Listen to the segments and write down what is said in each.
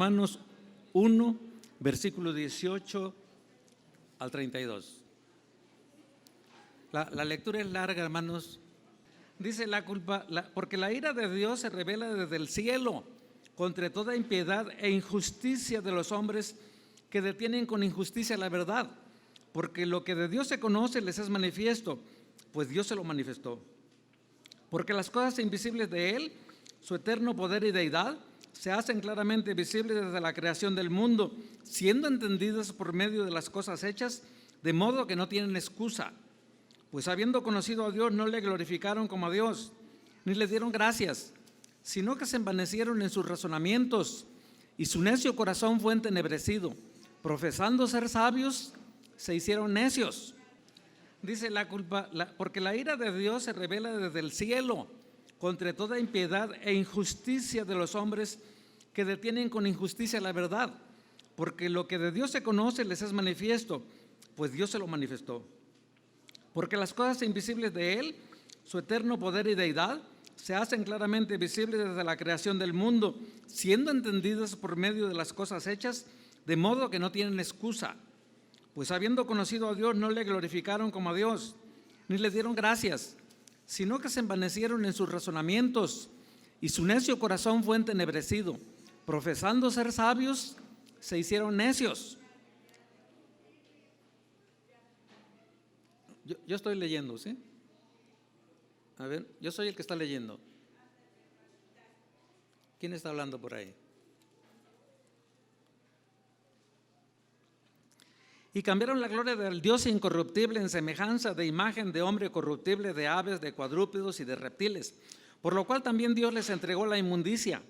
Romanos 1, versículo 18 al 32. La lectura es larga, hermanos. Dice porque la ira de Dios se revela desde el cielo contra toda impiedad e injusticia de los hombres que detienen con injusticia la verdad, porque lo que de Dios se conoce les es manifiesto, pues Dios se lo manifestó. Porque las cosas invisibles de Él, su eterno poder y deidad, se hacen claramente visibles desde la creación del mundo, siendo entendidas por medio de las cosas hechas, de modo que no tienen excusa. Pues habiendo conocido a Dios, no le glorificaron como a Dios, ni le dieron gracias, sino que se envanecieron en sus razonamientos, y su necio corazón fue entenebrecido. Profesando ser sabios, se hicieron necios. Dice porque la ira de Dios se revela desde el cielo contra toda impiedad e injusticia de los hombres que detienen con injusticia la verdad, porque lo que de Dios se conoce les es manifiesto, pues Dios se lo manifestó. Porque las cosas invisibles de Él, su eterno poder y deidad, se hacen claramente visibles desde la creación del mundo, siendo entendidas por medio de las cosas hechas, de modo que no tienen excusa. Pues habiendo conocido a Dios, no le glorificaron como a Dios, ni le dieron gracias, sino que se envanecieron en sus razonamientos, y su necio corazón fue entenebrecido. Profesando ser sabios, se hicieron necios. Yo estoy leyendo, ¿sí? A ver, yo soy el que está leyendo. ¿Quién está hablando por ahí? Y cambiaron la gloria del Dios incorruptible en semejanza de imagen de hombre corruptible, de aves, de cuadrúpedos y de reptiles, por lo cual también Dios les entregó la inmundicia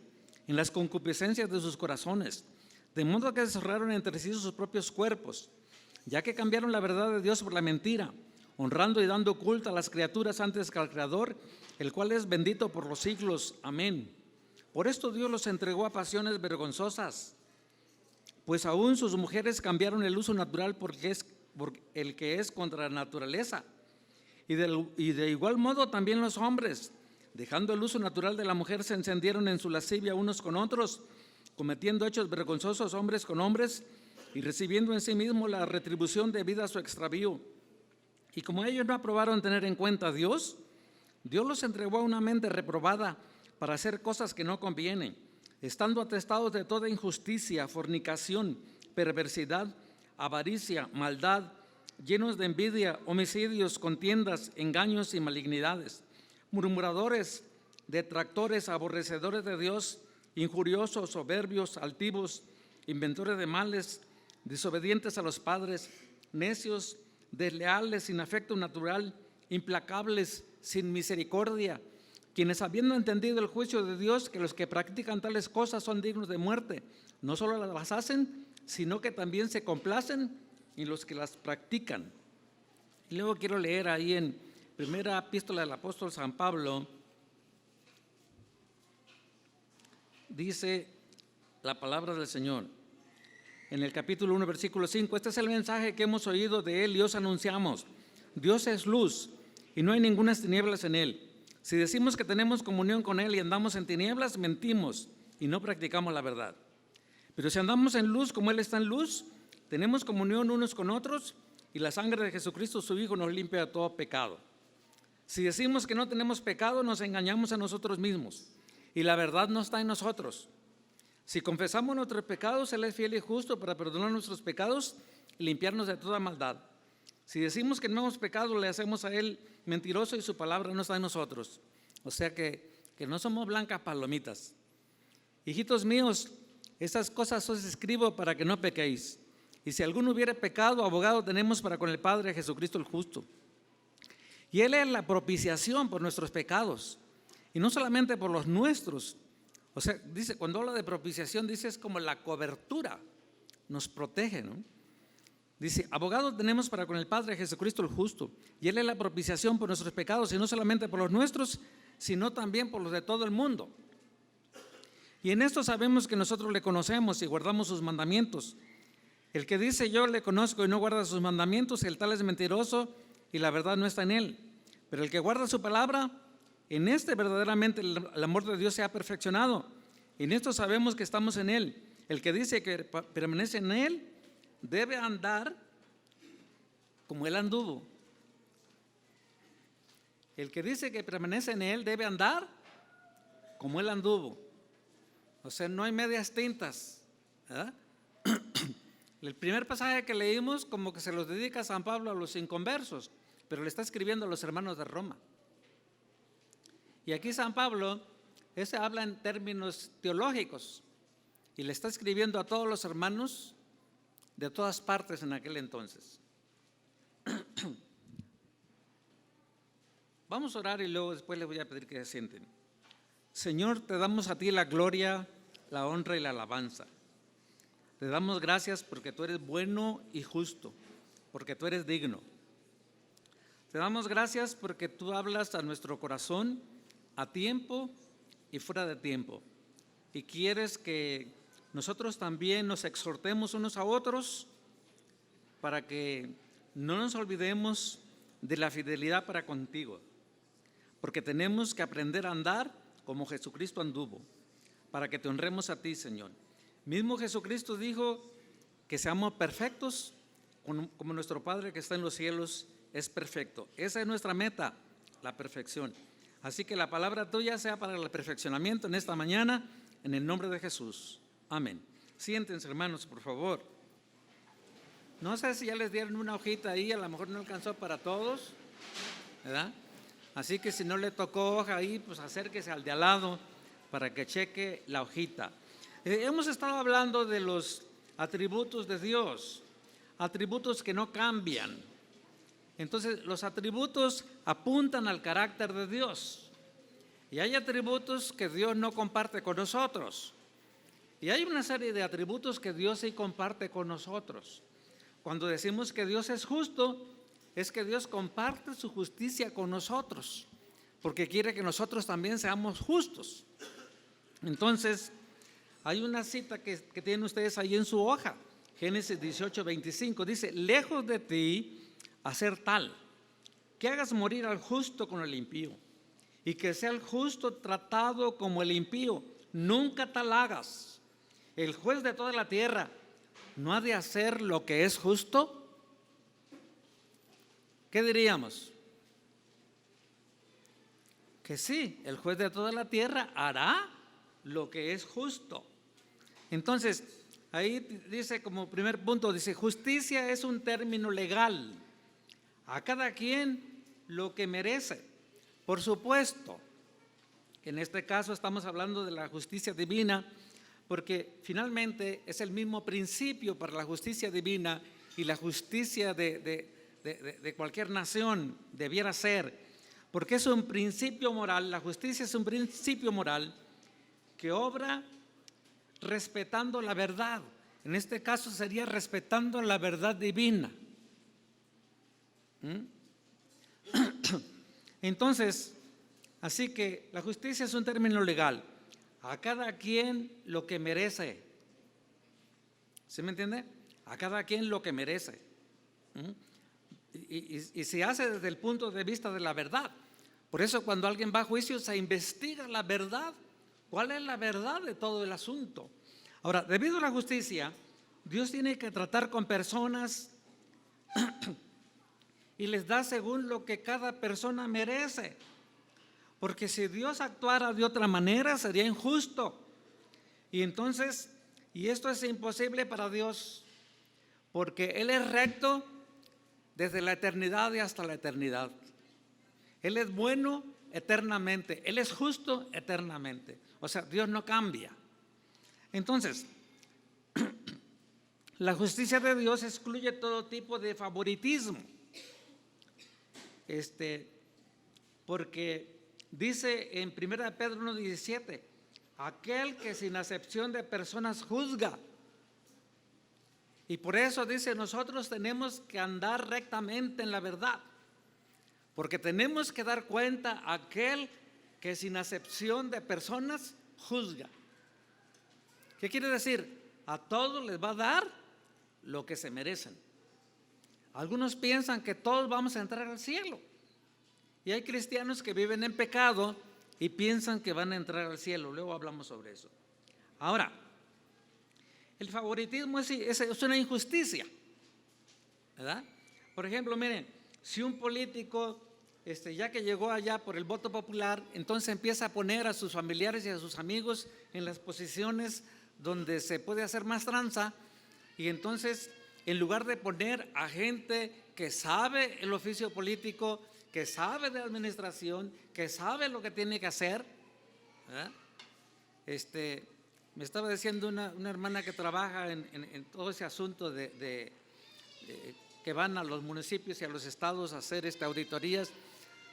en las concupiscencias de sus corazones, de modo que deshonraron entre sí sus propios cuerpos, ya que cambiaron la verdad de Dios por la mentira, honrando y dando culto a las criaturas antes que al Creador, el cual es bendito por los siglos. Amén. Por esto Dios los entregó a pasiones vergonzosas, pues aún sus mujeres cambiaron el uso natural por el que es contra la naturaleza. Y de igual modo también los hombres, dejando el uso natural de la mujer, se encendieron en su lascivia unos con otros, cometiendo hechos vergonzosos hombres con hombres y recibiendo en sí mismo la retribución debida a su extravío. Y como ellos no aprobaron tener en cuenta a Dios, Dios los entregó a una mente reprobada para hacer cosas que no convienen, estando atestados de toda injusticia, fornicación, perversidad, avaricia, maldad, llenos de envidia, homicidios, contiendas, engaños y malignidades, murmuradores, detractores, aborrecedores de Dios, injuriosos, soberbios, altivos, inventores de males, desobedientes a los padres, necios, desleales, sin afecto natural, implacables, sin misericordia, quienes habiendo entendido el juicio de Dios, que los que practican tales cosas son dignos de muerte, no solo las hacen, sino que también se complacen en los que las practican. Y luego quiero leer ahí en primera epístola del apóstol San Pablo, dice la palabra del Señor. En el capítulo 1, versículo 5, este es el mensaje que hemos oído de Él y os anunciamos. Dios es luz y no hay ninguna tinieblas en Él. Si decimos que tenemos comunión con Él y andamos en tinieblas, mentimos y no practicamos la verdad. Pero si andamos en luz como Él está en luz, tenemos comunión unos con otros y la sangre de Jesucristo, su Hijo, nos limpia de todo pecado. Si decimos que no tenemos pecado, nos engañamos a nosotros mismos y la verdad no está en nosotros. Si confesamos nuestros pecados, Él es fiel y justo para perdonar nuestros pecados y limpiarnos de toda maldad. Si decimos que no hemos pecado, le hacemos a Él mentiroso y su palabra no está en nosotros. O sea que no somos blancas palomitas. Hijitos míos, estas cosas os escribo para que no pequéis. Y si alguno hubiere pecado, abogado tenemos para con el Padre, Jesucristo el justo. Y Él es la propiciación por nuestros pecados, y no solamente por los nuestros. O sea, dice, cuando habla de propiciación, dice es como la cobertura, nos protege, ¿no? Dice, abogado tenemos para con el Padre, Jesucristo el justo, y Él es la propiciación por nuestros pecados, y no solamente por los nuestros, sino también por los de todo el mundo. Y en esto sabemos que nosotros le conocemos y guardamos sus mandamientos. El que dice yo le conozco y no guarda sus mandamientos, el tal es mentiroso y la verdad no está en él. Pero el que guarda su palabra, en verdaderamente el amor de Dios se ha perfeccionado. En esto sabemos que estamos en Él. el que dice que permanece en Él debe andar como Él anduvo. El que dice que permanece en Él debe andar como Él anduvo. O sea, no hay medias tintas, ¿verdad? El primer pasaje que leímos como que se los dedica a San Pablo a los inconversos, pero le está escribiendo a los hermanos de Roma. Y aquí San Pablo, ese habla en términos teológicos y le está escribiendo a todos los hermanos de todas partes en aquel entonces. Vamos a orar y luego después les voy a pedir que se sienten. Señor, te damos a ti la gloria, la honra y la alabanza. Te damos gracias porque tú eres bueno y justo, porque tú eres digno. Te damos gracias porque tú hablas a nuestro corazón a tiempo y fuera de tiempo. Y quieres que nosotros también nos exhortemos unos a otros para que no nos olvidemos de la fidelidad para contigo. Porque tenemos que aprender a andar como Jesucristo anduvo, para que te honremos a ti, Señor. Mismo Jesucristo dijo que seamos perfectos como nuestro Padre que está en los cielos es perfecto. Esa es nuestra meta, la perfección. Así que la palabra tuya sea para el perfeccionamiento en esta mañana, en el nombre de Jesús. Amén. Siéntense, hermanos, por favor. No sé si ya les dieron una hojita ahí, a lo mejor no alcanzó para todos, ¿verdad? Así que si no le tocó hoja ahí, pues acérquese al de al lado para que cheque la hojita. Hemos estado hablando de los atributos de Dios, atributos que no cambian. Entonces, los atributos apuntan al carácter de Dios. Y hay atributos que Dios no comparte con nosotros. Y hay una serie de atributos que Dios sí comparte con nosotros. Cuando decimos que Dios es justo, es que Dios comparte su justicia con nosotros, porque quiere que nosotros también seamos justos. Entonces, hay una cita que tienen ustedes ahí en su hoja, Génesis 18:25, dice: lejos de ti hacer tal, que hagas morir al justo con el impío, y que sea el justo tratado como el impío, nunca tal hagas. El juez de toda la tierra no ha de hacer lo que es justo. ¿Qué diríamos? Que sí, el juez de toda la tierra hará lo que es justo. Entonces, ahí dice como primer punto, dice: justicia es un término legal, a cada quien lo que merece. Por supuesto, en este caso estamos hablando de la justicia divina, porque finalmente es el mismo principio para la justicia divina y la justicia de cualquier nación debiera ser, porque es un principio moral. La justicia es un principio moral que obra respetando la verdad. En este caso sería respetando la verdad divina. Entonces, así que la justicia es un término legal, a cada quien lo que merece. ¿Sí me entiende? A cada quien lo que merece. Y se hace desde el punto de vista de la verdad. Por eso cuando alguien va a juicio se investiga la verdad. ¿Cuál es la verdad de todo el asunto? Ahora, debido a la justicia, Dios tiene que tratar con personas y les da según lo que cada persona merece. Porque si Dios actuara de otra manera sería injusto. Y entonces, y esto es imposible para Dios, porque Él es recto desde la eternidad y hasta la eternidad. Él es bueno eternamente, Él es justo eternamente. O sea, Dios no cambia. Entonces, la justicia de Dios excluye todo tipo de favoritismo. Porque dice en 1 Pedro 1:17, aquel que sin acepción de personas juzga. Y por eso dice, nosotros tenemos que andar rectamente en la verdad, porque tenemos que dar cuenta a aquel que sin acepción de personas juzga. ¿Qué quiere decir? A todos les va a dar lo que se merecen. Algunos piensan que todos vamos a entrar al cielo, y hay cristianos que viven en pecado y piensan que van a entrar al cielo. Luego hablamos sobre eso. Ahora, el favoritismo es una injusticia, ¿verdad? Por ejemplo, miren, si un político, ya que llegó allá por el voto popular, entonces empieza a poner a sus familiares y a sus amigos en las posiciones donde se puede hacer más tranza, y entonces en lugar de poner a gente que sabe el oficio político, que sabe de administración, que sabe lo que tiene que hacer, ¿verdad? Me estaba diciendo una hermana que trabaja en todo ese asunto de que van a los municipios y a los estados a hacer auditorías.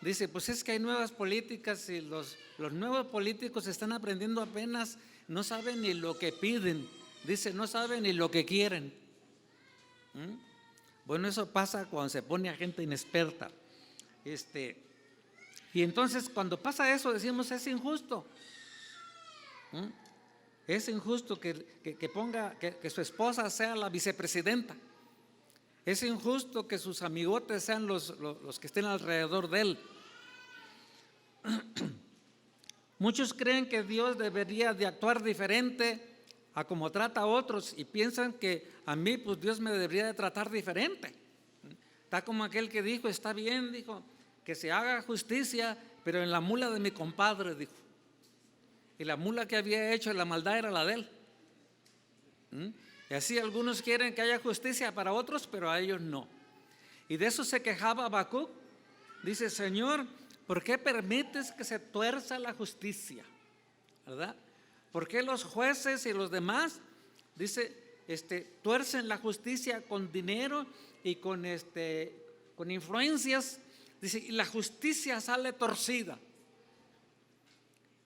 Dice, pues es que hay nuevas políticas y los nuevos políticos están aprendiendo apenas, no saben ni lo que piden, dice, no saben ni lo que quieren. Bueno, eso pasa cuando se pone a gente inexperta. Y entonces cuando pasa eso decimos, es injusto. Es injusto que su esposa sea la vicepresidenta. Es injusto que sus amigotes sean los que estén alrededor de él. Muchos creen que Dios debería de actuar diferente a como trata a otros y piensan que a mí pues Dios me debería de tratar diferente. Está como aquel que dijo, está bien, dijo, que se haga justicia, pero en la mula de mi compadre, dijo. Y la mula que había hecho la maldad era la de él. Y así algunos quieren que haya justicia para otros, pero a ellos no. Y de eso se quejaba Habacuc. Dice, Señor, ¿por qué permites que se tuerza la justicia? ¿Verdad? ¿Por qué los jueces y los demás, dice, tuercen la justicia con dinero y con influencias? Dice, y la justicia sale torcida.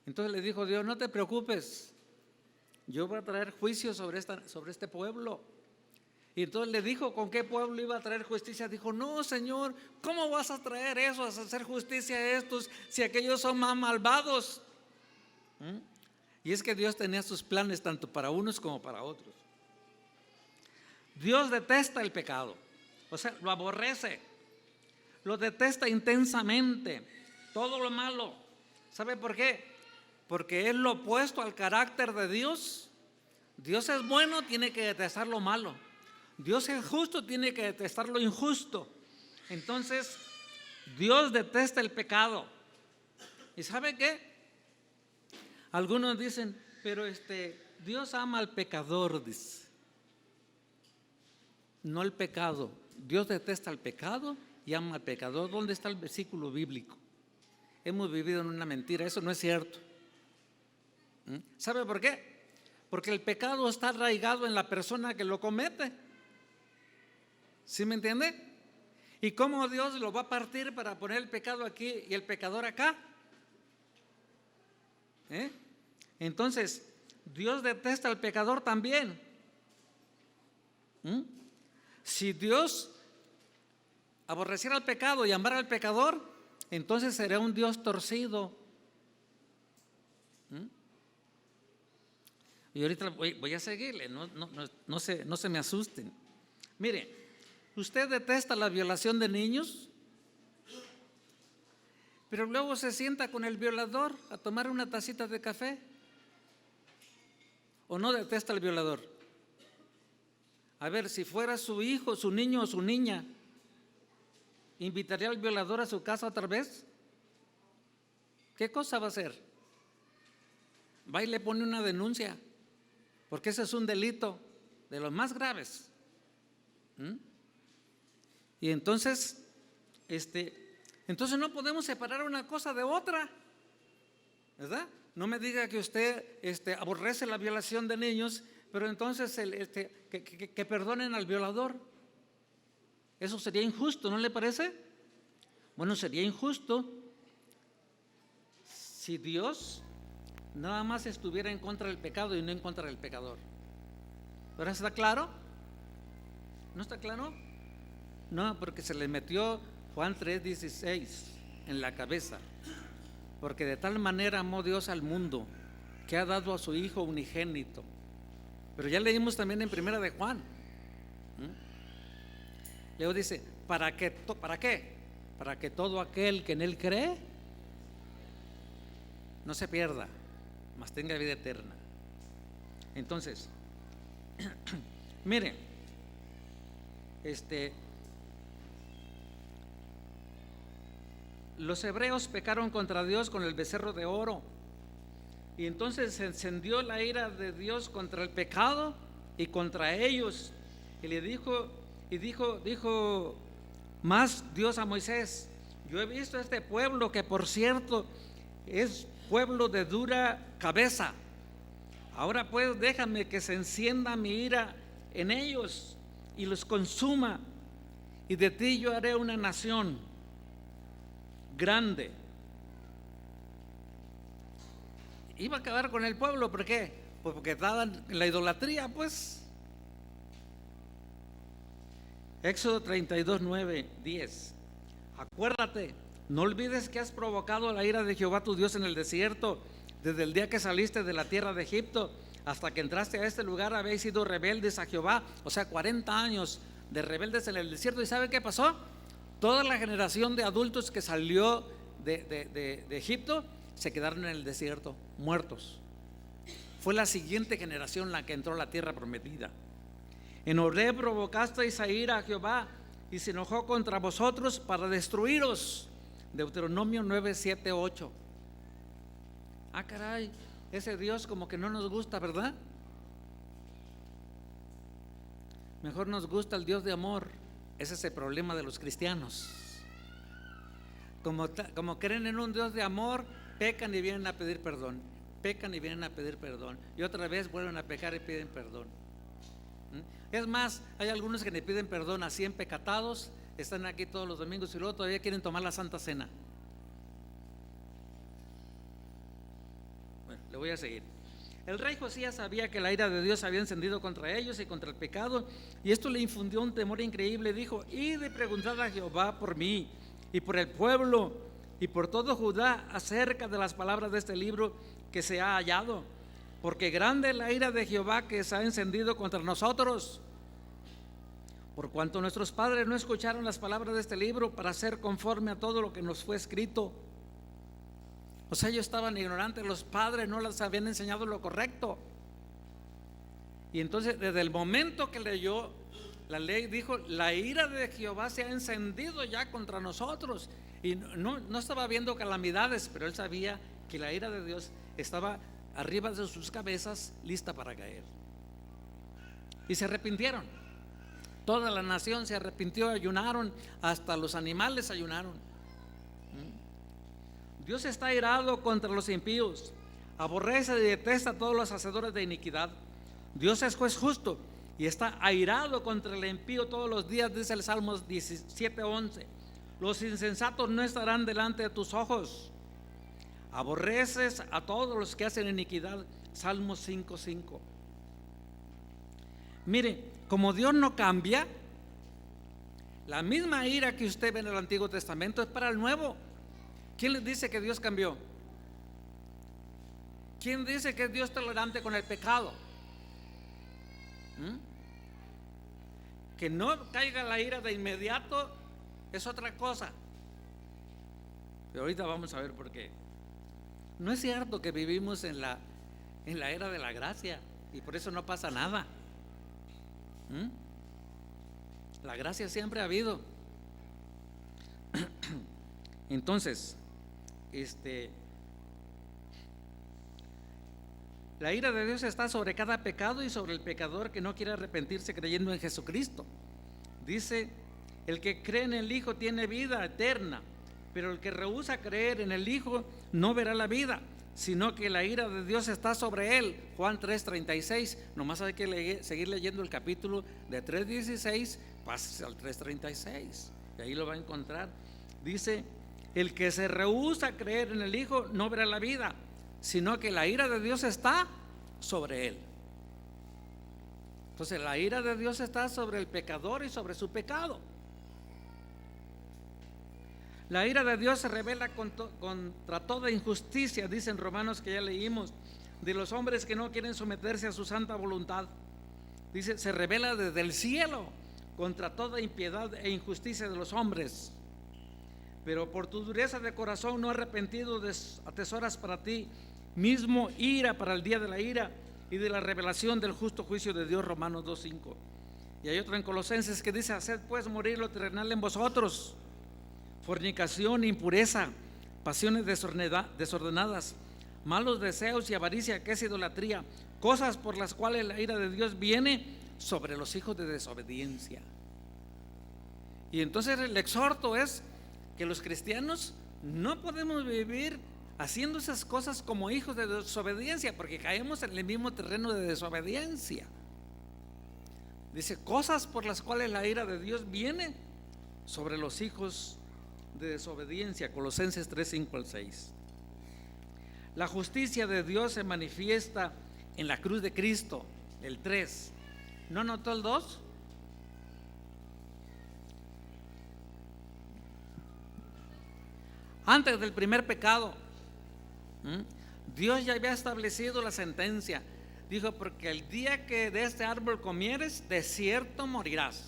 Entonces le dijo Dios, no te preocupes, yo voy a traer juicio sobre este pueblo. Y entonces le dijo con qué pueblo iba a traer justicia. Dijo, no, Señor, ¿cómo vas a traer eso, a hacer justicia a estos si aquellos son más malvados? Y es que Dios tenía sus planes tanto para unos como para otros. Dios detesta el pecado, o sea, lo aborrece, lo detesta intensamente, todo lo malo. ¿Sabe por qué? Porque es lo opuesto al carácter de Dios. Dios es bueno, tiene que detestar lo malo. Dios es justo, tiene que detestar lo injusto. Entonces, Dios detesta el pecado. ¿Y sabe qué? Algunos dicen, pero Dios ama al pecador, dice. No el pecado. Dios detesta el pecado y ama al pecador. ¿Dónde está el versículo bíblico? Hemos vivido en una mentira, eso no es cierto. ¿Sabe por qué? Porque el pecado está arraigado en la persona que lo comete. ¿Sí me entiende? ¿Y cómo Dios lo va a partir para poner el pecado aquí y el pecador acá? Entonces, Dios detesta al pecador también. Si Dios aborreciera al pecado y amara al pecador, entonces sería un Dios torcido. Y ahorita voy a seguirle, no se me asusten. Mire, ¿usted detesta la violación de niños? Pero luego se sienta con el violador a tomar una tacita de café. ¿O no detesta al violador? A ver, si fuera su hijo, su niño o su niña, ¿invitaría al violador a su casa otra vez? ¿Qué cosa va a hacer? Va y le pone una denuncia, porque ese es un delito de los más graves. Y entonces no podemos separar una cosa de otra, ¿verdad? No me diga que usted aborrece la violación de niños, pero entonces que perdonen al violador. Eso sería injusto, ¿no le parece? Bueno, sería injusto si Dios nada más estuviera en contra del pecado y no en contra del pecador. ¿Pero está claro? ¿No está claro? No, porque se le metió Juan 3:16 en la cabeza. Porque de tal manera amó Dios al mundo que ha dado a su Hijo unigénito. Pero ya leímos también en Primera de Juan. Luego dice, ¿para qué? Para que todo aquel que en Él cree no se pierda, mas tenga vida eterna. Entonces, Mire, los hebreos pecaron contra Dios con el becerro de oro, y entonces se encendió la ira de Dios contra el pecado y contra ellos. Y le dijo más Dios a Moisés: yo he visto a este pueblo, que por cierto es pueblo de dura cabeza. Ahora pues déjame que se encienda mi ira en ellos y los consuma, y de ti yo haré una nación grande. Iba a acabar con el pueblo. ¿Por qué? Pues porque estaban en la idolatría, pues. Éxodo 32, 9, 10. Acuérdate, no olvides que has provocado la ira de Jehová tu Dios en el desierto, desde el día que saliste de la tierra de Egipto hasta que entraste a este lugar. Habéis sido rebeldes a Jehová. O sea, 40 años de rebeldes en el desierto. ¿Y sabe qué pasó? Toda la generación de adultos que salió de Egipto se quedaron en el desierto, muertos. Fue la siguiente generación la que entró a la tierra prometida. En Horeb provocasteis a ira a Jehová, y se enojó contra vosotros para destruiros. Deuteronomio 9, 7, 8. Ah, caray, ese Dios como que no nos gusta, ¿verdad? Mejor nos gusta el Dios de amor. Ese es el problema de los cristianos. Como creen en un Dios de amor, pecan y vienen a pedir perdón. Pecan y vienen a pedir perdón. Y otra vez vuelven a pecar y piden perdón. Es más, hay algunos que le piden perdón a 100 pecatados, están aquí todos los domingos y luego todavía quieren tomar la Santa Cena. Bueno, le voy a seguir. El rey Josías sabía que la ira de Dios había encendido contra ellos y contra el pecado, y esto le infundió un temor increíble. Dijo: id y preguntad a Jehová por mí y por el pueblo y por todo Judá acerca de las palabras de este libro que se ha hallado, porque grande es la ira de Jehová que se ha encendido contra nosotros, por cuanto nuestros padres no escucharon las palabras de este libro para hacer conforme a todo lo que nos fue escrito. O sea, ellos estaban ignorantes, los padres no les habían enseñado lo correcto. Y entonces, desde el momento que leyó la ley, dijo: la ira de Jehová se ha encendido ya contra nosotros. Y no estaba viendo calamidades, pero él sabía que la ira de Dios estaba arriba de sus cabezas, lista para caer. Y se arrepintieron. Toda la nación se arrepintió, ayunaron, hasta los animales ayunaron. Dios está airado contra los impíos, aborrece y detesta a todos los hacedores de iniquidad. Dios es juez justo y está airado contra el impío todos los días, dice el Salmos 17:11. Los insensatos no estarán delante de tus ojos. Aborreces a todos los que hacen iniquidad, Salmos 5:5. Mire, como Dios no cambia, la misma ira que usted ve en el Antiguo Testamento es para el Nuevo. ¿Quién les dice que Dios cambió? ¿Quién dice que es Dios tolerante con el pecado? Que no caiga la ira de inmediato es otra cosa. Pero ahorita vamos a ver por qué. No es cierto que vivimos en la era de la gracia y por eso no pasa nada. La gracia siempre ha habido. Entonces, la ira de Dios está sobre cada pecado y sobre el pecador que no quiere arrepentirse creyendo en Jesucristo. Dice: el que cree en el Hijo tiene vida eterna, pero el que rehúsa creer en el Hijo no verá la vida, sino que la ira de Dios está sobre él. Juan 3:36. Nomás hay que seguir leyendo el capítulo de 3:16, pase al 3:36 y ahí lo va a encontrar. Dice: el que se rehúsa a creer en el Hijo no verá la vida, sino que la ira de Dios está sobre él. Entonces la ira de Dios está sobre el pecador y sobre su pecado. La ira de Dios se revela contra toda injusticia, dice en Romanos, que ya leímos, de los hombres que no quieren someterse a su santa voluntad. Dice: se revela desde el cielo contra toda impiedad e injusticia de los hombres. Pero por tu dureza de corazón no arrepentido atesoras para ti mismo ira para el día de la ira y de la revelación del justo juicio de Dios, Romanos 2:5. Y hay otro en Colosenses que dice: haced pues morir lo terrenal en vosotros, fornicación, impureza, pasiones desordenadas, malos deseos y avaricia, que es idolatría, cosas por las cuales la ira de Dios viene sobre los hijos de desobediencia. Y entonces el exhorto es que los cristianos no podemos vivir haciendo esas cosas como hijos de desobediencia, porque caemos en el mismo terreno de desobediencia. Dice: cosas por las cuales la ira de Dios viene sobre los hijos de desobediencia. Colosenses 3:5-6. La justicia de Dios se manifiesta en la cruz de Cristo, el 3. ¿No anotó el 2? Antes del primer pecado, Dios ya había establecido la sentencia. Dijo: porque el día que de este árbol comieres, de cierto morirás.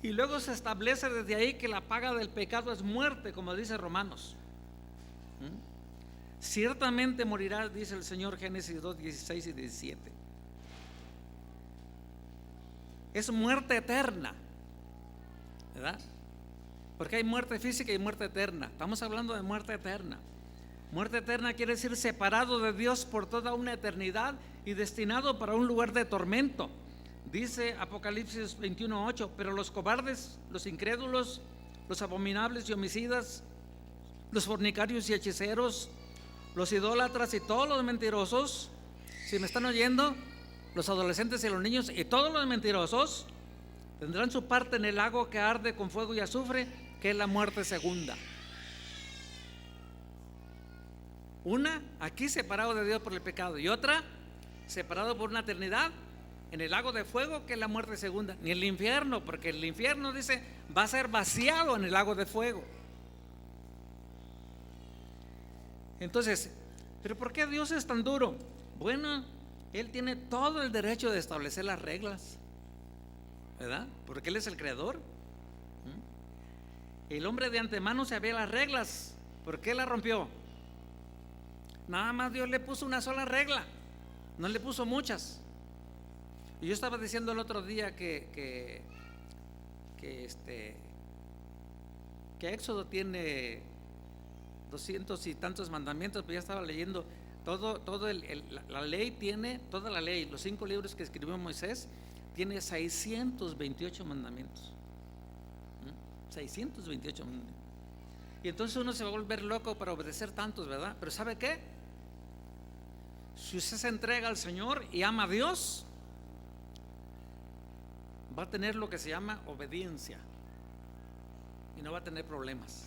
Y luego se establece desde ahí que la paga del pecado es muerte, como dice Romanos. Ciertamente morirás, dice el Señor, Génesis 2:16 y 17. Es muerte eterna, ¿verdad? Porque hay muerte física y muerte eterna. Estamos hablando de muerte eterna. Muerte eterna quiere decir separado de Dios por toda una eternidad y destinado para un lugar de tormento. Dice Apocalipsis 21:8: pero los cobardes, los incrédulos, los abominables y homicidas, los fornicarios y hechiceros, los idólatras y todos los mentirosos, si me están oyendo, los adolescentes y los niños y todos los mentirosos, tendrán su parte en el lago que arde con fuego y azufre, que es la muerte segunda. Una aquí separado de Dios por el pecado, y otra separado por una eternidad en el lago de fuego, que es la muerte segunda. Ni el infierno, porque el infierno, dice, va a ser vaciado en el lago de fuego. Entonces, ¿pero por qué Dios es tan duro? Bueno, Él tiene todo el derecho de establecer las reglas, ¿verdad? Porque Él es el creador. El hombre de antemano sabía las reglas. ¿Por qué las rompió? Nada más Dios le puso una sola regla, no le puso muchas. Y yo estaba diciendo el otro día que Éxodo tiene 200 y tantos mandamientos, pero ya estaba leyendo la ley tiene, toda la ley, los 5 libros que escribió Moisés, tiene 628 mandamientos. 628 mandamientos. Y entonces uno se va a volver loco para obedecer tantos, ¿verdad? Pero ¿sabe qué? Si usted se entrega al Señor y ama a Dios, va a tener lo que se llama obediencia y no va a tener problemas.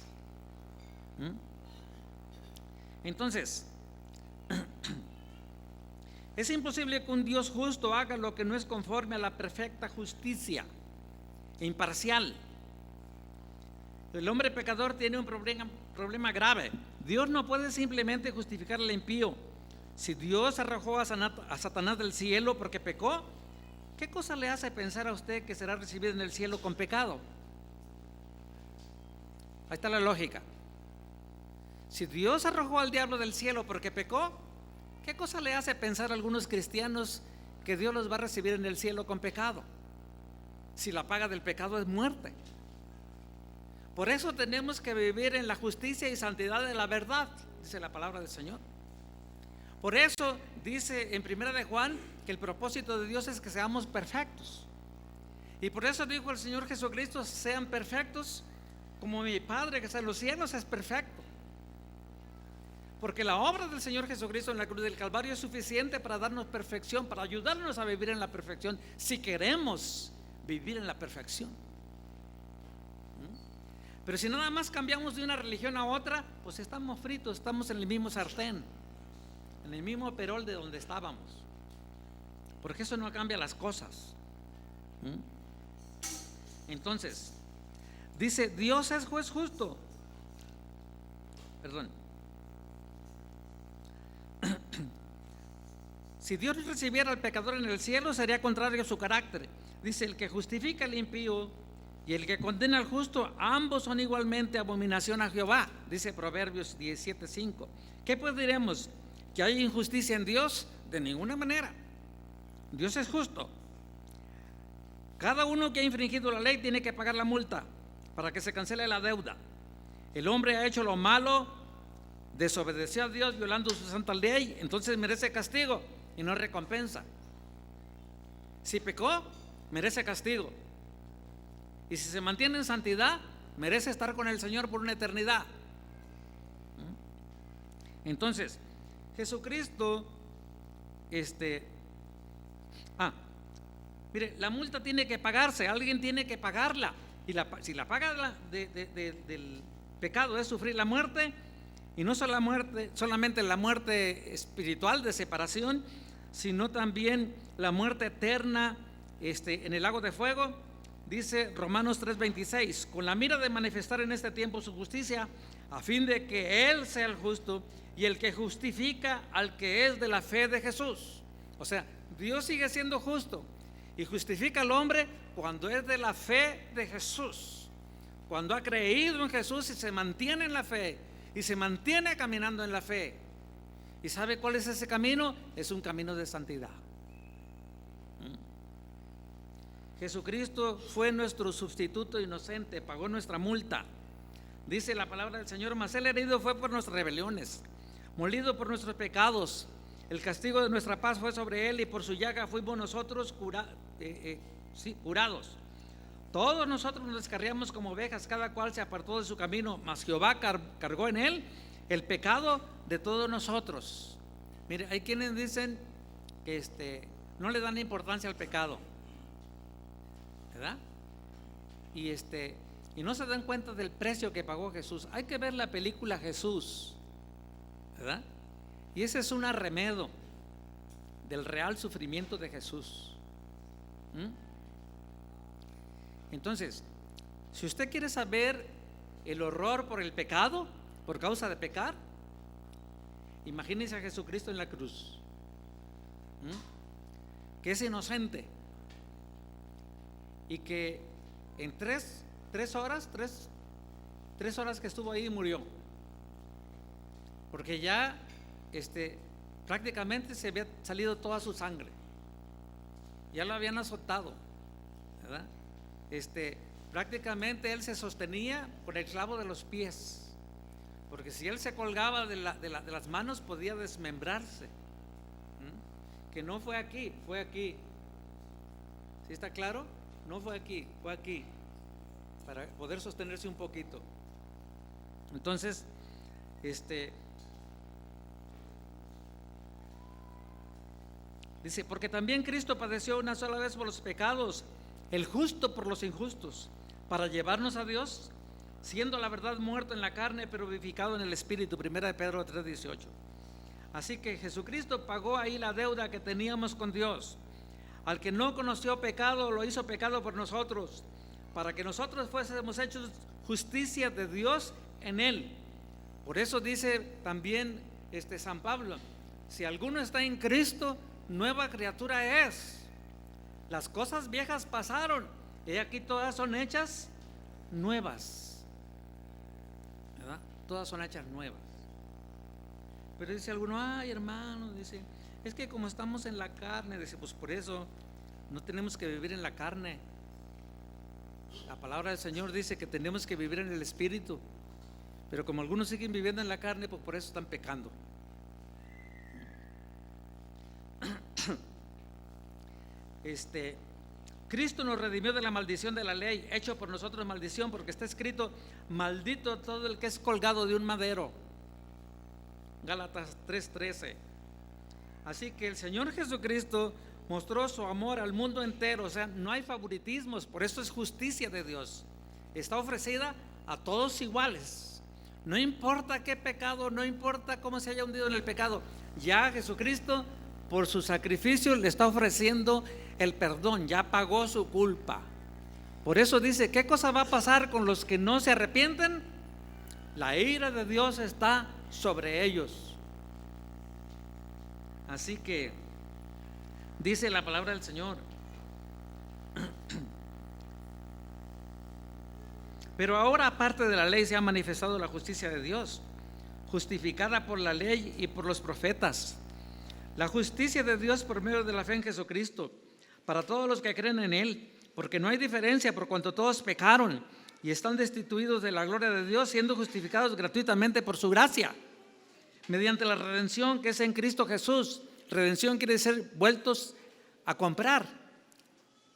Entonces, es imposible que un Dios justo haga lo que no es conforme a la perfecta justicia e imparcial. El hombre pecador tiene un problema grave. Dios no puede simplemente justificar al impío. Si Dios arrojó a Satanás del cielo porque pecó, ¿qué cosa le hace pensar a usted que será recibido en el cielo con pecado? Ahí está la lógica. Si Dios arrojó al diablo del cielo porque pecó, ¿qué cosa le hace pensar a algunos cristianos que Dios los va a recibir en el cielo con pecado? Si la paga del pecado es muerte. Por eso tenemos que vivir en la justicia y santidad de la verdad, dice la palabra del Señor. Por eso dice en 1 de Juan que el propósito de Dios es que seamos perfectos. Y por eso dijo el Señor Jesucristo: sean perfectos como mi Padre que está en los cielos es perfecto. Porque la obra del Señor Jesucristo en la cruz del Calvario es suficiente para darnos perfección, para ayudarnos a vivir en la perfección, si queremos vivir en la perfección. Pero si nada más cambiamos de una religión a otra, pues estamos fritos, estamos en el mismo sartén, en el mismo perol de donde estábamos, porque eso no cambia las cosas. Entonces, dice: Dios es juez justo. Perdón. Si Dios recibiera al pecador en el cielo, sería contrario a su carácter. Dice: el que justifica al impío y el que condena al justo, ambos son igualmente abominación a Jehová. Dice Proverbios 17:5. ¿Qué pues diremos? que hay injusticia en Dios? De ninguna manera. Dios es justo. Cada uno que ha infringido la ley tiene que pagar la multa para que se cancele la deuda. El hombre ha hecho lo malo, desobedeció a Dios violando su santa ley, entonces merece castigo y no recompensa. Si pecó, merece castigo. Y si se mantiene en santidad, merece estar con el Señor por una eternidad. Entonces, Jesucristo, mire, la multa tiene que pagarse, alguien tiene que pagarla. Y si la paga del pecado es sufrir la muerte, y no solo solamente la muerte espiritual de separación, sino también la muerte eterna en el lago de fuego. Dice Romanos 3:26, con la mira de manifestar en este tiempo su justicia, a fin de que Él sea el justo y el que justifica al que es de la fe de Jesús. O sea, Dios sigue siendo justo y justifica al hombre cuando es de la fe de Jesús, cuando ha creído en Jesús y se mantiene en la fe y se mantiene caminando en la fe. ¿Y sabe cuál es ese camino? Es un camino de santidad. Jesucristo fue nuestro sustituto inocente, pagó nuestra multa. Dice la palabra del Señor, mas Él herido fue por nuestras rebeliones, molido por nuestros pecados. El castigo de nuestra paz fue sobre Él y por su llaga fuimos nosotros curados. Todos nosotros nos descarriamos como ovejas, cada cual se apartó de su camino, mas Jehová cargó en Él el pecado de todos nosotros. Mire, hay quienes dicen que no le dan importancia al pecado, ¿verdad? Y no se dan cuenta del precio que pagó Jesús. Hay que ver la película Jesús, ¿verdad? Y ese es un arremedo del real sufrimiento de Jesús. Entonces, si usted quiere saber el horror por el pecado, por causa de pecar, imagínese a Jesucristo en la cruz, que es inocente y que en tres horas que estuvo ahí murió, porque ya prácticamente se había salido toda su sangre, ya lo habían azotado, ¿verdad? Prácticamente él se sostenía por el clavo de los pies, porque si él se colgaba de las manos podía desmembrarse. Que no fue aquí, fue aquí. ¿Sí está claro? No fue aquí, fue aquí, para poder sostenerse un poquito. Entonces, dice, porque también Cristo padeció una sola vez por los pecados, el justo por los injustos, para llevarnos a Dios, siendo la verdad muerto en la carne, pero vivificado en el Espíritu. 1 Pedro 3:18. Así que Jesucristo pagó ahí la deuda que teníamos con Dios. Al que no conoció pecado, lo hizo pecado por nosotros, para que nosotros fuésemos hechos justicia de Dios en Él. Por eso dice también San Pablo, si alguno está en Cristo, nueva criatura es. Las cosas viejas pasaron, y aquí todas son hechas nuevas, ¿verdad? Todas son hechas nuevas. Pero dice alguno, ay hermano, dice, es que como estamos en la carne, dice, pues por eso no tenemos que vivir en la carne. La palabra del Señor dice que tenemos que vivir en el Espíritu, pero como algunos siguen viviendo en la carne, pues por eso están pecando. Cristo nos redimió de la maldición de la ley, hecho por nosotros maldición, porque está escrito, maldito todo el que es colgado de un madero. Gálatas 3:13. Así que el Señor Jesucristo mostró su amor al mundo entero, o sea, no hay favoritismos, por eso es justicia de Dios. Está ofrecida a todos iguales, no importa qué pecado, no importa cómo se haya hundido en el pecado, ya Jesucristo por su sacrificio le está ofreciendo el perdón, ya pagó su culpa. Por eso dice, ¿qué cosa va a pasar con los que no se arrepienten? La ira de Dios está sobre ellos. Así que dice la palabra del Señor, pero ahora aparte de la ley se ha manifestado la justicia de Dios, justificada por la ley y por los profetas. La justicia de Dios por medio de la fe en Jesucristo, para todos los que creen en Él, porque no hay diferencia por cuanto todos pecaron y están destituidos de la gloria de Dios, siendo justificados gratuitamente por su gracia, mediante la redención que es en Cristo Jesús. Redención quiere decir vueltos a comprar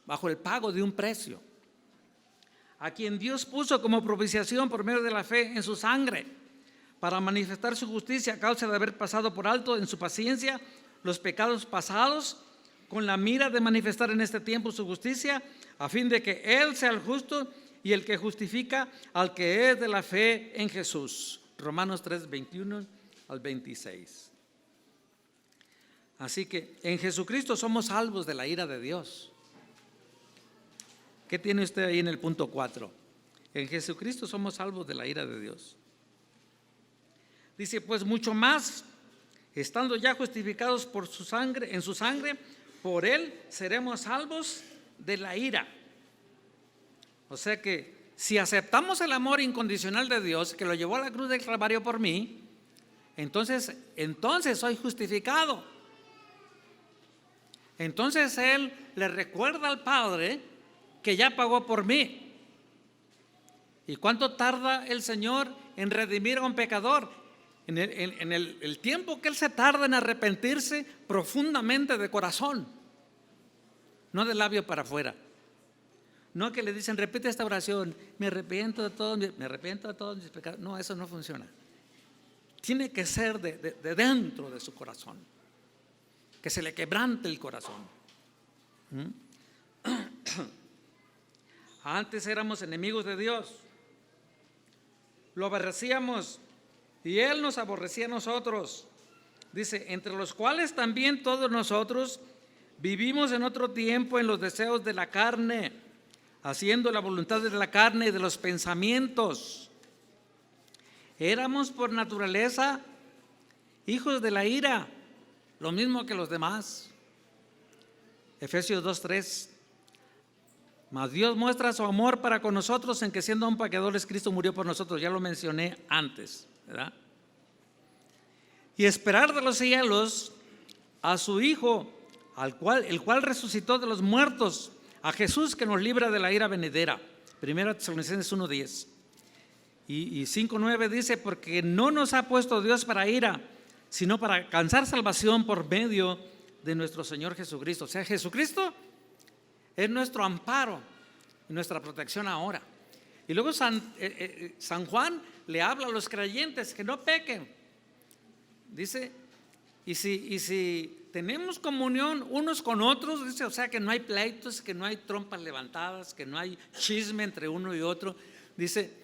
bajo el pago de un precio, a quien Dios puso como propiciación por medio de la fe en su sangre, para manifestar su justicia a causa de haber pasado por alto en su paciencia los pecados pasados, con la mira de manifestar en este tiempo su justicia, a fin de que Él sea el justo y el que justifica al que es de la fe en Jesús. Romanos 3, 21 al 26. Así que en Jesucristo somos salvos de la ira de Dios. ¿Qué tiene usted ahí en el punto 4? En Jesucristo somos salvos de la ira de Dios. Dice, pues mucho más, estando ya justificados por su sangre, en su sangre, por Él seremos salvos de la ira. O sea que si aceptamos el amor incondicional de Dios, que lo llevó a la cruz del Calvario por mí, entonces soy justificado. Entonces Él le recuerda al Padre que ya pagó por mí. ¿Y cuánto tarda el Señor en redimir a un pecador? En el tiempo que Él se tarda en arrepentirse profundamente de corazón, no de labio para afuera. No que le dicen, repite esta oración, me arrepiento de todos mis pecados. No, eso no funciona. Tiene que ser de dentro de su corazón, que se le quebrante el corazón. Antes éramos enemigos de Dios, lo aborrecíamos y Él nos aborrecía a nosotros. Dice, entre los cuales también todos nosotros vivimos en otro tiempo en los deseos de la carne, haciendo la voluntad de la carne y de los pensamientos. Éramos por naturaleza hijos de la ira, lo mismo que los demás. Efesios 2:3. Mas Dios muestra su amor para con nosotros en que siendo aún pecadores Cristo murió por nosotros. Ya lo mencioné antes, ¿verdad? Y esperar de los cielos a su Hijo, el cual resucitó de los muertos, a Jesús que nos libra de la ira venidera. 1 Tesalonicenses 1:10. Y 5:9 dice, porque no nos ha puesto Dios para ira, sino para alcanzar salvación por medio de nuestro Señor Jesucristo. O sea, Jesucristo es nuestro amparo y nuestra protección ahora. Y luego San Juan le habla a los creyentes que no pequen. Dice, y si tenemos comunión unos con otros, dice, o sea, que no hay pleitos, que no hay trompas levantadas, que no hay chisme entre uno y otro. Dice,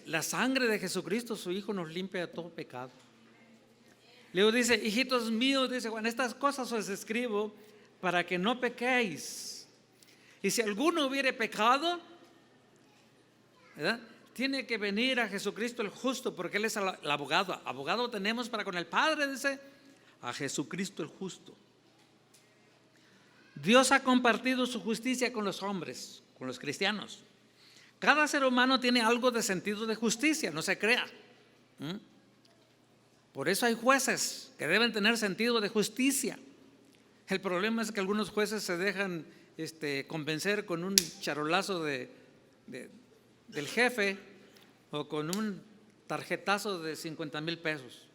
la sangre de Jesucristo, su Hijo, nos limpia de todo pecado. Luego dice, hijitos míos, dice Juan, estas cosas os escribo para que no pequéis. Y si alguno hubiere pecado, ¿verdad?, tiene que venir a Jesucristo el justo, porque Él es el abogado. Abogado tenemos para con el Padre, dice, a Jesucristo el justo. Dios ha compartido su justicia con los hombres, con los cristianos. Cada ser humano tiene algo de sentido de justicia, no se crea. Por eso hay jueces que deben tener sentido de justicia. El problema es que algunos jueces se dejan convencer con un charolazo del jefe o con un tarjetazo de 50,000 pesos.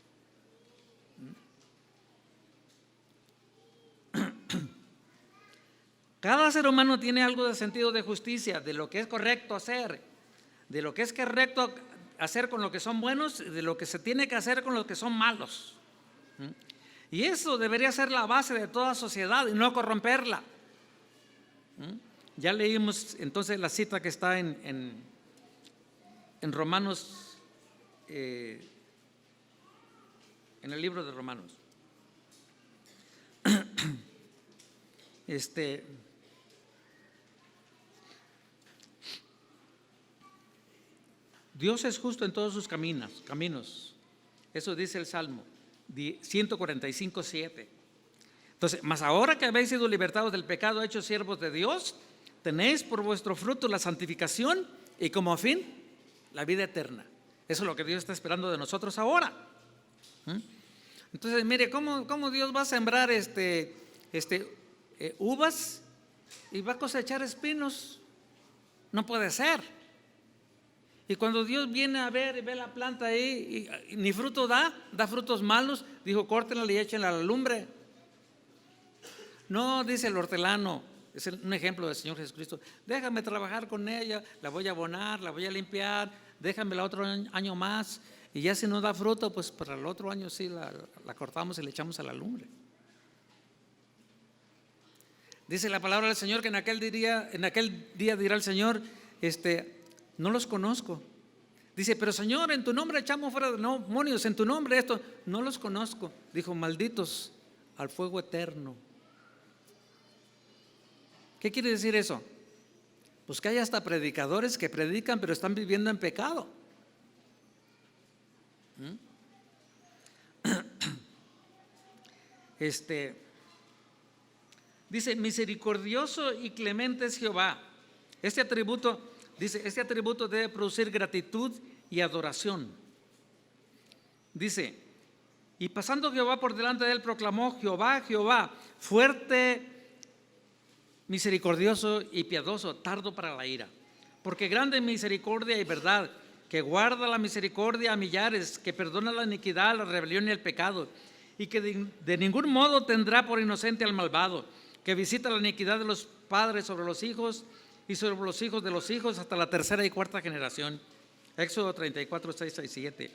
Cada ser humano tiene algo de sentido de justicia, de lo que es correcto hacer, de lo que es correcto hacer con lo que son buenos, de lo que se tiene que hacer con los que son malos. Y eso debería ser la base de toda sociedad y no corromperla. Ya leímos entonces la cita que está en Romanos, en el libro de Romanos. Dios es justo en todos sus caminos. Eso dice el Salmo 145:7. Entonces, mas ahora que habéis sido libertados del pecado, hechos siervos de Dios, tenéis por vuestro fruto la santificación y como fin la vida eterna. Eso es lo que Dios está esperando de nosotros ahora. Entonces, mire, ¿cómo Dios va a sembrar uvas y va a cosechar espinos? No puede ser. Y cuando Dios viene a ver y ve la planta ahí y ni fruto da frutos malos, dijo: córtenla y échenla a la lumbre. No, dice el hortelano, es un ejemplo del Señor Jesucristo: déjame trabajar con ella, la voy a abonar, la voy a limpiar, déjamela otro año más, y ya si no da fruto, pues para el otro año sí la cortamos y le echamos a la lumbre. Dice la palabra del Señor que en aquel día dirá el Señor: no los conozco. Dice: pero Señor, en tu nombre echamos fuera demonios, en tu nombre esto. No los conozco. Dijo: malditos al fuego eterno. ¿Qué quiere decir eso? Pues que hay hasta predicadores que predican pero están viviendo en pecado. Dice: misericordioso y clemente es Jehová. Este atributo debe producir gratitud y adoración. Dice: y pasando Jehová por delante de él, proclamó: Jehová, Jehová, fuerte, misericordioso y piadoso, tardo para la ira, porque grande misericordia y verdad, que guarda la misericordia a millares, que perdona la iniquidad, la rebelión y el pecado, y que de ningún modo tendrá por inocente al malvado, que visita la iniquidad de los padres sobre los hijos y sobre los hijos de los hijos hasta la tercera y cuarta generación. Éxodo 34, 6 y 7.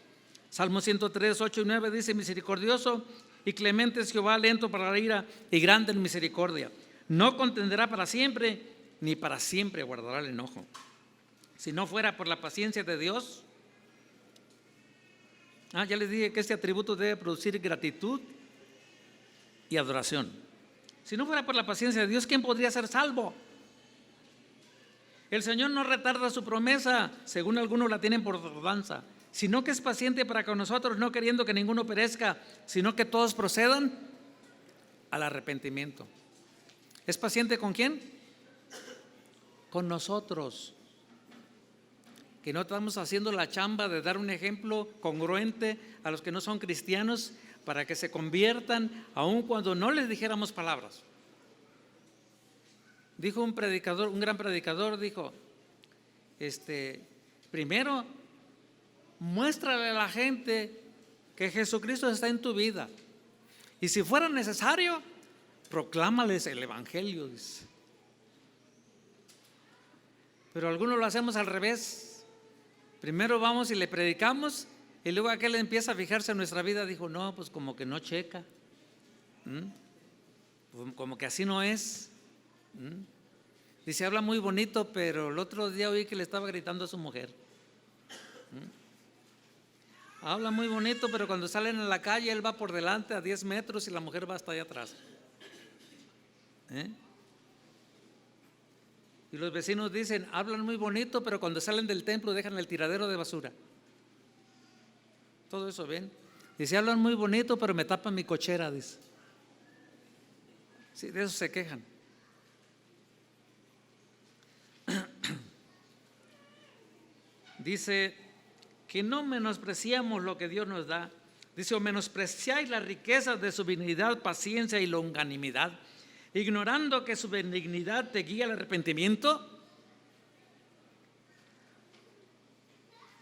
Salmo 103, 8 y 9 dice: misericordioso y clemente es Jehová, lento para la ira y grande en misericordia. No contenderá para siempre, ni para siempre guardará el enojo. Si no fuera por la paciencia de Dios, ya les dije que este atributo debe producir gratitud y adoración. Si no fuera por la paciencia de Dios, ¿quién podría ser salvo? El Señor no retarda su promesa, según algunos la tienen por tardanza, sino que es paciente para con nosotros, no queriendo que ninguno perezca, sino que todos procedan al arrepentimiento. ¿Es paciente con quién? Con nosotros, que no estamos haciendo la chamba de dar un ejemplo congruente a los que no son cristianos para que se conviertan, aun cuando no les dijéramos palabras. Dijo un gran predicador, dijo: primero muéstrale a la gente que Jesucristo está en tu vida, y si fuera necesario, proclámales el evangelio, dice. Pero algunos lo hacemos al revés. Primero vamos y le predicamos, y luego aquel empieza a fijarse en nuestra vida. Dijo: no, pues como que no checa, como que así no es. Dice: habla muy bonito, pero el otro día oí que le estaba gritando a su mujer. Habla muy bonito, pero cuando salen a la calle él va por delante a 10 metros y la mujer va hasta allá atrás. Y los vecinos dicen: hablan muy bonito, pero cuando salen del templo dejan el tiradero de basura. Todo eso ven. Dice: hablan muy bonito, pero me tapan mi cochera, dice. Sí, de eso se quejan. Dice que no menospreciamos lo que Dios nos da. Dice: o menospreciáis las riquezas de su benignidad, paciencia y longanimidad, ignorando que su benignidad te guía al arrepentimiento.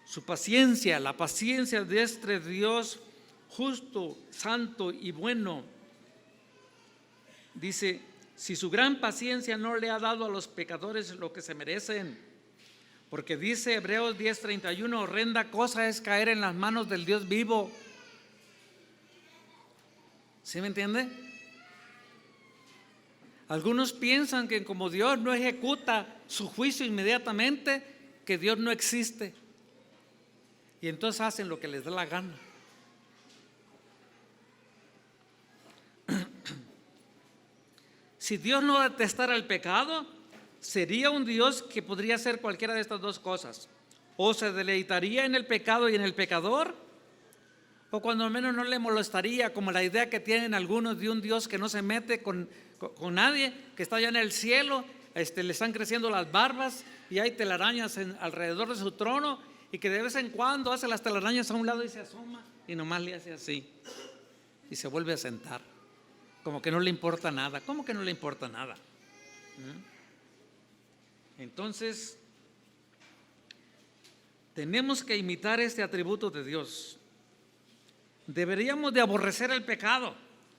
Su paciencia, la paciencia de este Dios justo, santo y bueno. Dice: si su gran paciencia no le ha dado a los pecadores lo que se merecen. Porque dice Hebreos 10:31: horrenda cosa es caer en las manos del Dios vivo. ¿Sí me entiende? Algunos piensan que como Dios no ejecuta su juicio inmediatamente, que Dios no existe, y entonces hacen lo que les da la gana. Si Dios no detestara el pecado, sería un Dios que podría hacer cualquiera de estas dos cosas: o se deleitaría en el pecado y en el pecador, o cuando menos no le molestaría, como la idea que tienen algunos de un Dios que no se mete con nadie, que está allá en el cielo, le están creciendo las barbas y hay telarañas alrededor de su trono, y que de vez en cuando hace las telarañas a un lado y se asoma y nomás le hace así y se vuelve a sentar, como que no le importa nada. ¿Cómo que no le importa nada? Entonces, tenemos que imitar este atributo de Dios. Deberíamos de aborrecer el pecado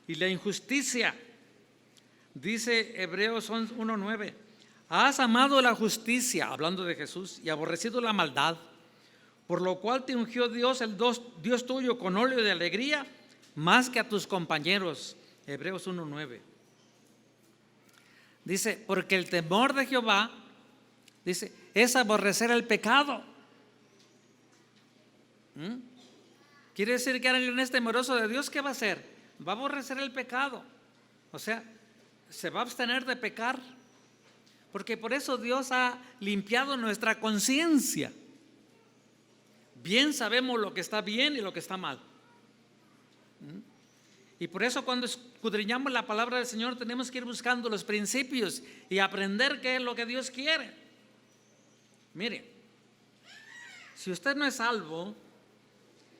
y la injusticia. Dice Hebreos 1:9, has amado la justicia, hablando de Jesús, y aborrecido la maldad, por lo cual te ungió Dios, el Dios tuyo, con óleo de alegría, más que a tus compañeros. Hebreos 1:9. Dice, porque el temor de Jehová, dice, es aborrecer el pecado. Quiere decir que alguien es temeroso de Dios, ¿qué va a hacer? Va a aborrecer el pecado. O sea, se va a abstener de pecar, porque por eso Dios ha limpiado nuestra conciencia. Bien sabemos lo que está bien y lo que está mal. Y por eso cuando escudriñamos la palabra del Señor tenemos que ir buscando los principios y aprender qué es lo que Dios quiere. Mire, si usted no es salvo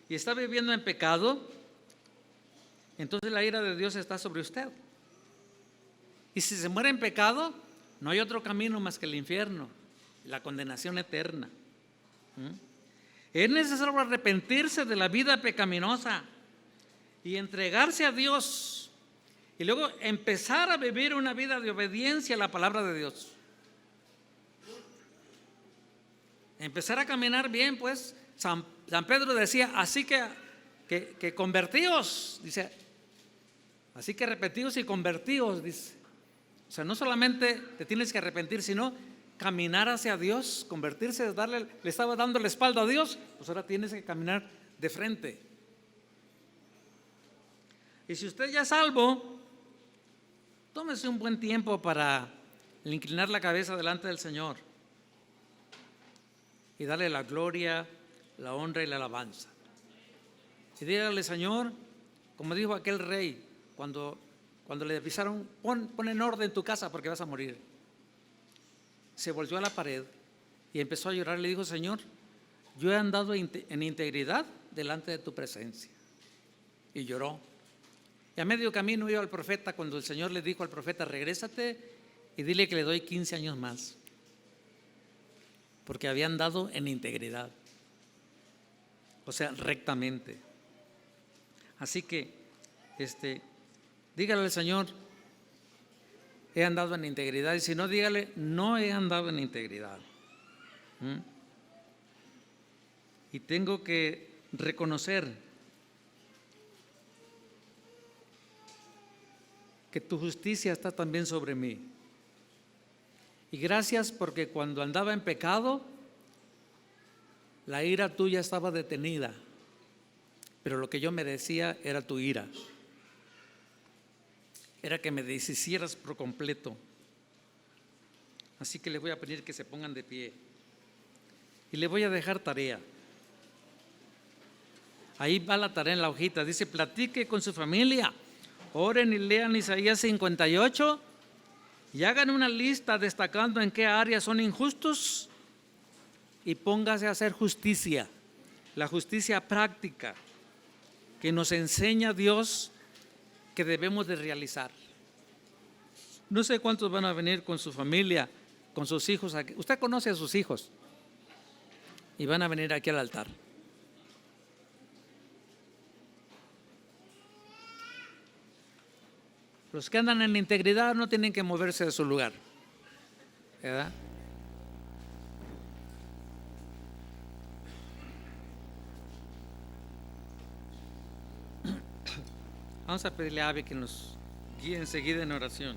y está viviendo en pecado, entonces la ira de Dios está sobre usted. Y si se muere en pecado, no hay otro camino más que el infierno, la condenación eterna. Es necesario arrepentirse de la vida pecaminosa y entregarse a Dios, y luego empezar a vivir una vida de obediencia a la palabra de Dios. Empezar a caminar bien, pues. San Pedro decía, así que convertíos, dice, así que arrepentíos y convertíos, dice. O sea, no solamente te tienes que arrepentir, sino caminar hacia Dios, convertirse, le estaba dando la espalda a Dios, pues ahora tienes que caminar de frente. Y si usted ya es salvo, tómese un buen tiempo para inclinar la cabeza delante del Señor y darle la gloria, la honra y la alabanza. Y dígale, Señor, como dijo aquel rey cuando le avisaron, pon en orden tu casa porque vas a morir. Se volvió a la pared y empezó a llorar. Le dijo, Señor, yo he andado en integridad delante de tu presencia. Y lloró. Y a medio camino iba al profeta cuando el Señor le dijo al profeta, regrésate y dile que le doy 15 años más, porque había andado en integridad, o sea, rectamente. Así que dígale al Señor, he andado en integridad, y si no, dígale, no he andado en integridad. Y tengo que reconocer que tu justicia está también sobre mí. Y gracias porque cuando andaba en pecado, la ira tuya estaba detenida, pero lo que yo merecía era tu ira. Era que me deshicieras por completo. Así que le voy a pedir que se pongan de pie y le voy a dejar tarea. Ahí va la tarea en la hojita, dice, platique con su familia, oren y lean Isaías 58 y hagan una lista destacando en qué áreas son injustos y póngase a hacer justicia, la justicia práctica que nos enseña Dios que debemos de realizar. No sé cuántos van a venir con su familia, con sus hijos aquí. Usted conoce a sus hijos y van a venir aquí al altar. Los que andan en integridad no tienen que moverse de su lugar, ¿verdad? Vamos a pedirle a Abby que nos guíe enseguida en oración.